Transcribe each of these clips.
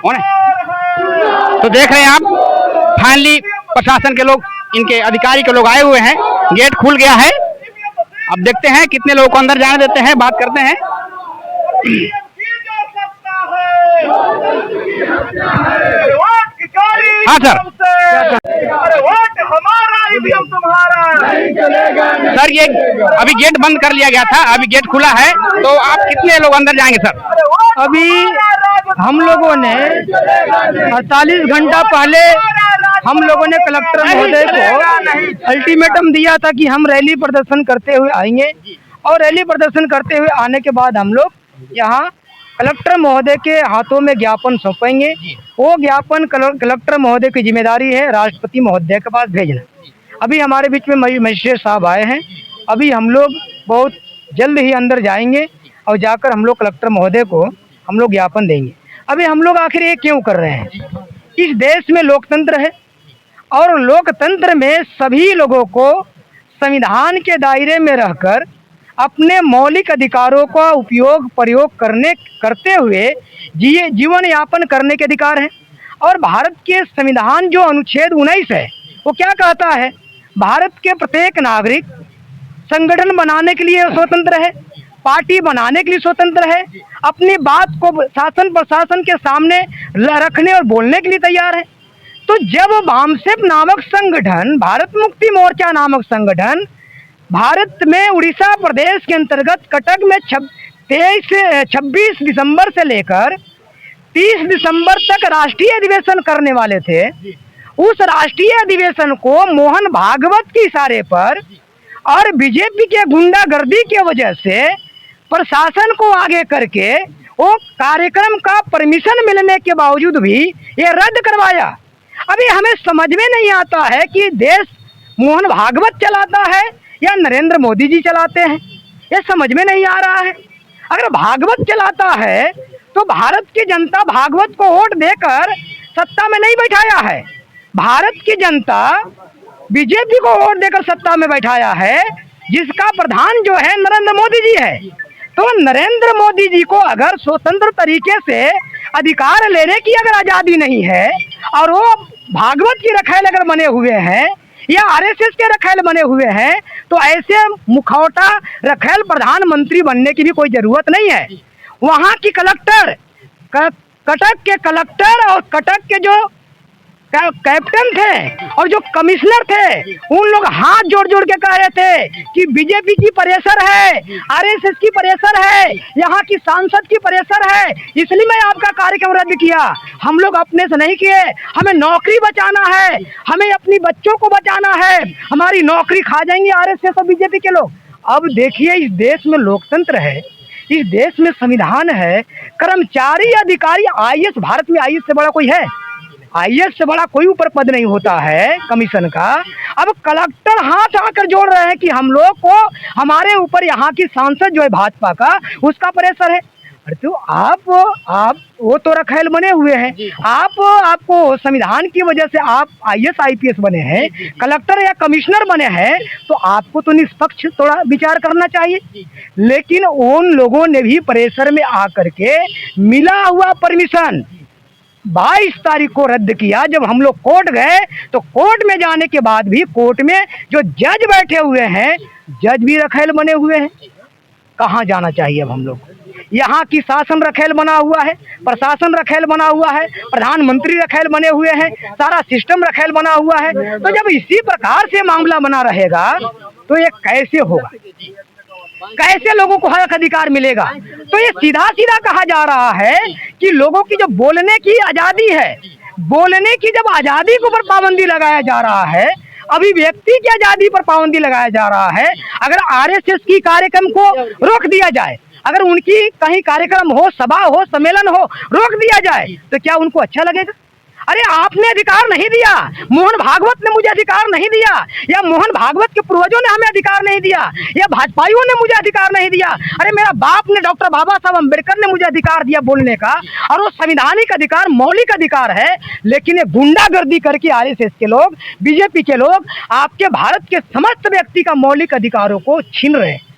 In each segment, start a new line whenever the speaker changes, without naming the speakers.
कौन है? तो देख रहे हैं आप, फाइनली प्रशासन के लोग, इनके अधिकारी के लोग आए हुए हैं, गेट खुल गया है। अब देखते हैं कितने लोगों को अंदर जाने देते हैं, बात करते हैं। हाँ सर, सर ये अभी गेट बंद कर लिया गया था, अभी गेट खुला है, तो आप कितने लोग अंदर जाएंगे सर?
अभी हम लोगों ने 48 घंटा पहले हम लोगों ने कलेक्टर महोदय को अल्टीमेटम दिया था कि हम रैली प्रदर्शन करते हुए आएंगे, और रैली प्रदर्शन करते हुए आने के बाद हम लोग यहाँ कलेक्टर महोदय के हाथों में ज्ञापन सौंपेंगे। वो ज्ञापन कलेक्टर महोदय की जिम्मेदारी है राष्ट्रपति महोदय के पास भेजना। अभी हमारे बीच में मजिस्ट्रेट साहब आए हैं, अभी हम लोग बहुत जल्द ही अंदर जाएंगे और जाकर हम लोग कलेक्टर महोदय को हम लोग ज्ञापन देंगे। अभी हम लोग आखिर ये क्यों कर रहे हैं? इस देश में लोकतंत्र है, और लोकतंत्र में सभी लोगों को संविधान के दायरे में रहकर अपने मौलिक अधिकारों का उपयोग प्रयोग करते हुए जीवन यापन करने के अधिकार है। और भारत के संविधान जो अनुच्छेद 19 है, वो क्या कहता है? भारत के प्रत्येक नागरिक संगठन बनाने के लिए स्वतंत्र है, पार्टी बनाने के लिए स्वतंत्र है, अपनी बात को शासन प्रशासन के सामने रखने और बोलने के लिए तैयार है। तो जब वामसेप नामक संगठन, भारत मुक्ति मोर्चा नामक संगठन भारत में उड़ीसा प्रदेश के अंतर्गत कटक में 26 दिसंबर से लेकर 30 दिसंबर तक राष्ट्रीय अधिवेशन करने वाले थे, उस राष्ट्रीय अधिवेशन को मोहन भागवत के इशारे पर और बीजेपी के गुंडागर्दी की वजह से प्रशासन को आगे करके वो कार्यक्रम का परमिशन मिलने के बावजूद भी ये रद्द करवाया। अभी हमें समझ में नहीं आता है कि देश मोहन भागवत चलाता है या नरेंद्र मोदी जी चलाते हैं, ये समझ में नहीं आ रहा है। अगर भागवत चलाता है तो भारत की जनता भागवत को वोट देकर सत्ता में नहीं बैठाया है, भारत की जनता बीजेपी को वोट देकर सत्ता में बैठाया है, जिसका प्रधान जो है नरेंद्र मोदी जी है। तो नरेंद्र मोदी जी को अगर स्वतंत्र तरीके से अधिकार लेने की अगर आज़ादी नहीं है, और वो भागवत की रखैल अगर बने हुए हैं या आरएसएस के रखैल बने हुए हैं, तो ऐसे मुखौटा रखैल प्रधानमंत्री बनने की भी कोई ज़रूरत नहीं है। वहाँ की कलेक्टर, कटक के कलेक्टर और कटक के जो कैप्टन थे और जो कमिश्नर थे, उन लोग हाथ जोड़ जोड़ के कह रहे थे कि बीजेपी की प्रेशर है, आरएसएस की प्रेशर है, यहाँ की सांसद की प्रेशर है, इसलिए मैं आपका कार्यक्रम रद्द किया। हम लोग अपने से नहीं किए, हमें नौकरी बचाना है, हमें अपनी बच्चों को बचाना है, हमारी नौकरी खा जाएंगे आरएसएस और बीजेपी के लोग। अब देखिए, इस देश में लोकतंत्र है, इस देश में संविधान है, कर्मचारी अधिकारी आईएएस, भारत में आईएएस से बड़ा कोई है? आईएएस से बड़ा कोई ऊपर पद नहीं होता है कमीशन का। अब कलेक्टर हाथ आकर जोड़ रहे हैं कि हम लोग को, हमारे ऊपर यहाँ की सांसद जो है भाजपा का, उसका प्रेशर है। अरे तो आप वो तो रखैल बने हुए हैं, आपको संविधान की वजह से आप आईएएस आईपीएस बने हैं, कलेक्टर या कमिश्नर बने हैं, तो आपको तो निष्पक्ष थोड़ा विचार करना चाहिए। लेकिन उन लोगों ने भी प्रेशर में आकर के मिला हुआ परमिशन 22 तारीख को रद्द किया। जब हम लोग कोर्ट गए तो कोर्ट में जाने के बाद भी कोर्ट में जो जज बैठे हुए हैं, जज भी रखैल बने हुए हैं। कहाँ जाना चाहिए अब हम लोग? यहाँ की शासन रखैल बना हुआ है, प्रशासन रखैल बना हुआ है, प्रधानमंत्री रखैल बने हुए हैं, सारा सिस्टम रखैल बना हुआ है। तो जब इसी प्रकार से मामला बना रहेगा तो ये कैसे होगा? कैसे लोगों को हक अधिकार मिलेगा? तो ये सीधा सीधा कहा जा रहा है कि लोगों की जो बोलने की आज़ादी है, बोलने की जब आज़ादी के ऊपर पाबंदी लगाया जा रहा है, अभिव्यक्ति की आज़ादी पर पाबंदी लगाया जा रहा है। अगर आरएसएस की कार्यक्रम को रोक दिया जाए, अगर उनकी कहीं कार्यक्रम हो, सभा हो, सम्मेलन हो, रोक दिया जाए, तो क्या उनको अच्छा लगेगा? अरे आपने अधिकार नहीं दिया, मोहन भागवत ने मुझे अधिकार नहीं दिया, या मोहन भागवत के पूर्वजों ने हमें अधिकार नहीं दिया, या भाजपाइयों ने मुझे अधिकार नहीं दिया। अरे मेरा बाप ने, डॉक्टर बाबा साहब अम्बेडकर ने मुझे अधिकार दिया बोलने का, और वो संवैधानिक अधिकार, मौलिक अधिकार है। लेकिन ये गुंडागर्दी करके आरएसएस के लोग, बीजेपी के लोग आपके भारत के समस्त व्यक्ति का मौलिक अधिकारों को छीन रहे हैं।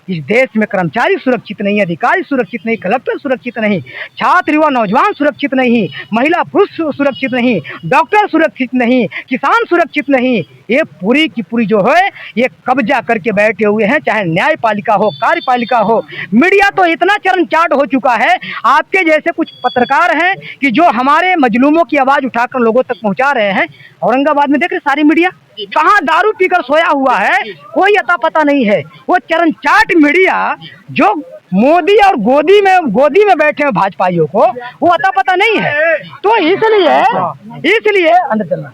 इस देश में कर्मचारी सुरक्षित नहीं, अधिकारी सुरक्षित नहीं, कलेक्टर सुरक्षित नहीं, छात्र युवा नौजवान सुरक्षित नहीं, महिला पुरुष सुरक्षित नहीं, डॉक्टर सुरक्षित नहीं, किसान सुरक्षित नहीं। ये पूरी की पूरी जो है ये कब्जा करके बैठे हुए हैं, चाहे न्यायपालिका हो, कार्यपालिका हो। मीडिया तो इतना चरण चाट हो चुका है, आपके जैसे कुछ पत्रकार हैं कि जो हमारे मजलूमों की आवाज उठाकर लोगों तक पहुंचा रहे हैं। औरंगाबाद में देख रहे सारी मीडिया कहाँ दारू पीकर सोया हुआ है, कोई अता पता नहीं है। वो चरण चाट मीडिया जो मोदी और गोदी में बैठे हैं भाजपाइयों को, वो अता पता नहीं है। तो इसलिए अंदर चलना,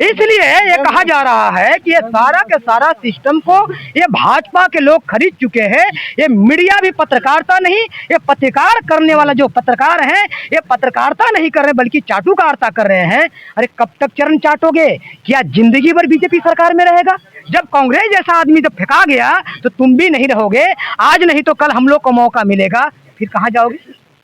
इसलिए ये कहा जा रहा है कि ये सारा के सारा सिस्टम को ये भाजपा के लोग खरीद चुके हैं। ये मीडिया भी पत्रकारिता नहीं, ये पत्रकार करने वाला जो पत्रकार है ये पत्रकारिता नहीं कर रहे बल्कि चाटुकारिता कर रहे हैं। अरे कब तक चरण चाटोगे? क्या जिंदगी भर बीजेपी सरकार में रहेगा? जब कांग्रेस जैसा आदमी जब फेंका गया तो तुम भी नहीं रहोगे, आज नहीं तो कल हम लोग को मौका मिलेगा। फिर कहाँ जाओगे?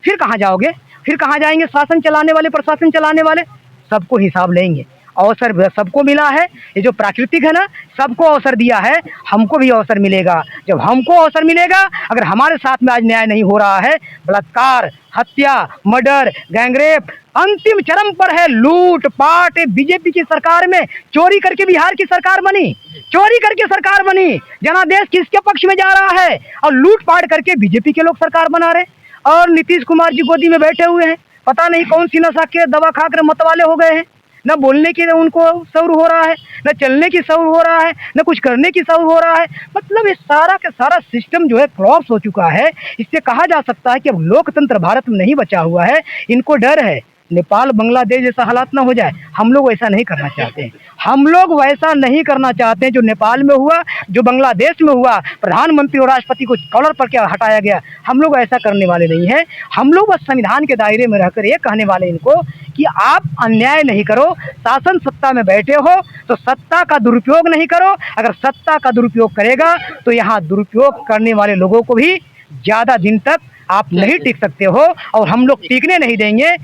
फिर कहाँ जाओगे? फिर कहाँ जाएंगे? शासन चलाने वाले, प्रशासन चलाने वाले सबको हिसाब लेंगे। अवसर सबको मिला है, ये जो प्राकृतिक है ना, सबको अवसर दिया है, हमको भी अवसर मिलेगा। जब हमको अवसर मिलेगा, अगर हमारे साथ में आज न्याय नहीं हो रहा है, बलात्कार, हत्या, मर्डर, गैंगरेप अंतिम चरम पर है, लूट पाट। बीजेपी की सरकार में चोरी करके बिहार की सरकार बनी, चोरी करके सरकार बनी। जनादेश किसके पक्ष में जा रहा है? और लूट पाट करके बीजेपी के लोग सरकार बना रहे। और नीतीश कुमार जी गोदी में बैठे हुए हैं, पता नहीं कौन सी नशा के दवा खाकर मतवाले हो गए हैं। न बोलने की उनको शौर हो रहा है, न चलने की शौर हो रहा है, न कुछ करने की शौर हो रहा है। मतलब ये सारा का सारा सिस्टम जो है क्रॉस हो चुका है। इससे कहा जा सकता है कि अब लोकतंत्र भारत में नहीं बचा हुआ है। इनको डर है नेपाल बांग्लादेश जैसा हालात ना हो जाए। हम लोग वैसा नहीं करना चाहते हैं, हम लोग वैसा नहीं करना चाहते हैं जो नेपाल में हुआ, जो बांग्लादेश में हुआ, प्रधानमंत्री और राष्ट्रपति को कॉलर पर क्या हटाया गया। हम लोग ऐसा करने वाले नहीं हैं। हम लोग बस संविधान के दायरे में रहकर ये कहने वाले इनको कि आप अन्याय नहीं करो, शासन सत्ता में बैठे हो तो सत्ता का दुरुपयोग नहीं करो। अगर सत्ता का दुरुपयोग करेगा तो यहाँ दुरुपयोग करने वाले लोगों को भी ज़्यादा दिन तक आप नहीं टिक सकते हो, और हम लोग टिकने नहीं देंगे।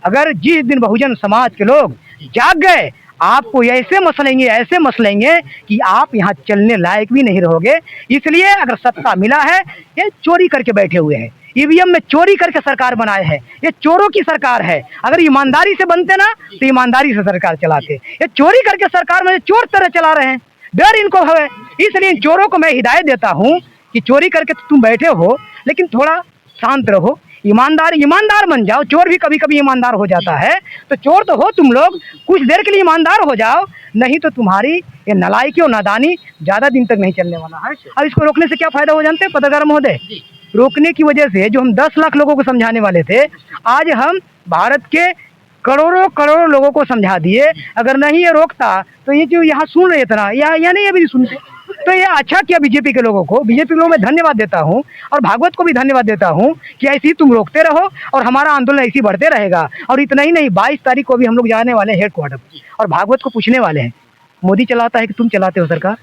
अगर जिस दिन बहुजन समाज के लोग जाग गए, आपको ऐसे मसलेंगे कि आप यहाँ चलने लायक भी नहीं रहोगे। इसलिए अगर सत्ता मिला है, ये चोरी करके बैठे हुए हैं, ईवीएम में चोरी करके सरकार बनाए हैं। ये चोरों की सरकार है। अगर ईमानदारी से बनते ना तो ईमानदारी से सरकार चलाते। ये चोरी करके सरकार में चोर तरह चला रहे हैं, डर इनको है। इसलिए इन चोरों को मैं हिदायत देता हूँ कि चोरी करके तो तुम बैठे हो, लेकिन थोड़ा शांत रहो, ईमानदार बन जाओ। चोर भी कभी कभी ईमानदार हो जाता है, तो चोर तो हो तुम लोग, कुछ देर के लिए ईमानदार हो जाओ, नहीं तो तुम्हारी ये नालायकी और नादानी ज़्यादा दिन तक नहीं चलने वाला है। और इसको रोकने से क्या फ़ायदा हो जानते हैं पत्रकार महोदय? रोकने की वजह से जो हम 10 लाख लोगों को समझाने वाले थे, आज हम भारत के करोड़ों लोगों को समझा दिए। अगर नहीं ये रोकता तो ये जो यहाँ सुन रहे थे ना, या नहीं अभी सुनते, तो ये अच्छा किया बीजेपी के लोगों को। बीजेपी के लोगों में धन्यवाद देता हूँ, और भागवत को भी धन्यवाद देता हूँ कि ऐसे ही तुम रोकते रहो और हमारा आंदोलन ऐसे ही बढ़ते रहेगा। और इतना ही नहीं, 22 तारीख को भी हम लोग जाने वाले हैं हेडक्वार्टर, और भागवत को पूछने वाले हैं, मोदी चलाता है कि तुम चलाते हो सरकार?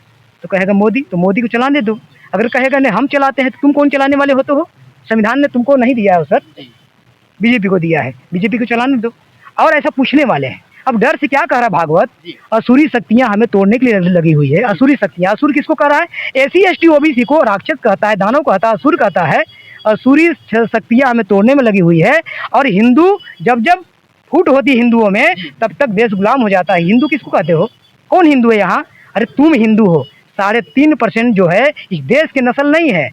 तो कहेगा मोदी, तो मोदी को चलाने दो। अगर कहेगा नहीं हम चलाते हैं, तो तुम कौन चलाने वाले होते हो? संविधान ने तुमको नहीं दिया है सर, बीजेपी को दिया है, बीजेपी को चलाने दो। और ऐसा पूछने वाले हैं। अब डर से क्या कह रहा है भागवत? असुरी शक्तियां हमें तोड़ने के लिए लगी हुई है। असुरी शक्तियां, असुर किसको कह रहा है? एसी एसटी ओबीसी को राक्षस कहता है, दानव कहता है, असुर कहता है। असुरी शक्तियां हमें तोड़ने में लगी हुई है। और हिंदू जब फूट होती हिंदुओं में, तब तक देश गुलाम हो जाता है। हिंदू किसको कहते हो? कौन हिंदू है यहाँ? अरे तुम हिंदू हो। 3.5% जो है इस देश की नस्ल नहीं है।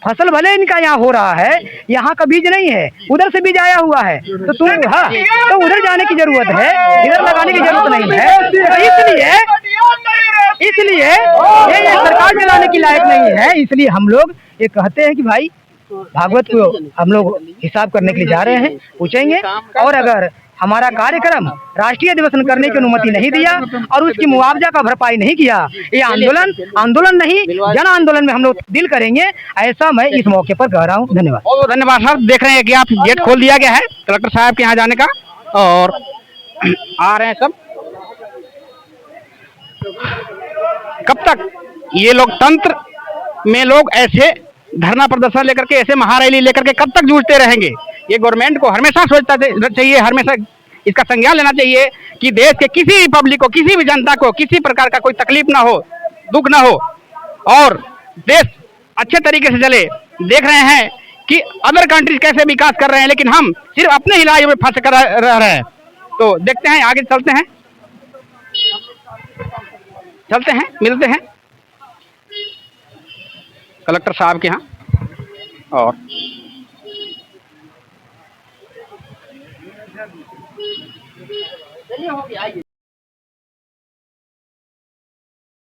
फसल भले इनका यहाँ हो रहा है, यहाँ का बीज नहीं है, उधर से बीज आया हुआ है। तो तुम तो उधर जाने की जरूरत है, इधर लगाने की जरूरत नहीं है। तो इसलिए ये सरकार चलाने की लायक नहीं है। इसलिए हम लोग ये कहते हैं कि भाई भागवत को हम लोग हिसाब करने के लिए जा रहे हैं, पूछेंगे। और अगर हमारा कार्यक्रम राष्ट्रीय अधिवेशन करने की अनुमति नहीं दिया और उसकी मुआवजा का भरपाई नहीं किया, ये आंदोलन नहीं जन आंदोलन में हम लोग तब्दील करेंगे, ऐसा मैं इस मौके पर कह रहा हूँ। धन्यवाद।
बहुत धन्यवाद साहब। देख रहे हैं कि आप गेट खोल दिया गया है कलेक्टर साहब के यहाँ जाने का, और आ रहे हैं सब। कब तक ये लोकतंत्र में लोग ऐसे धरना प्रदर्शन लेकर के, ऐसे महारैली लेकर के कब तक जूझते रहेंगे? ये गवर्नमेंट को हमेशा सोचता चाहिए, हमेशा इसका संज्ञान लेना चाहिए कि देश के किसी भी पब्लिक को, किसी भी जनता को किसी प्रकार का कोई तकलीफ ना हो, दुख ना हो, और देश अच्छे तरीके से चले। देख रहे हैं कि अदर कंट्रीज कैसे विकास कर रहे हैं, लेकिन हम सिर्फ अपने ही राज्य में फंस कर रह रहे हैं। तो देखते हैं, आगे चलते हैं, मिलते हैं कलेक्टर साहब के यहाँ। और चलिए हो गया, आइए।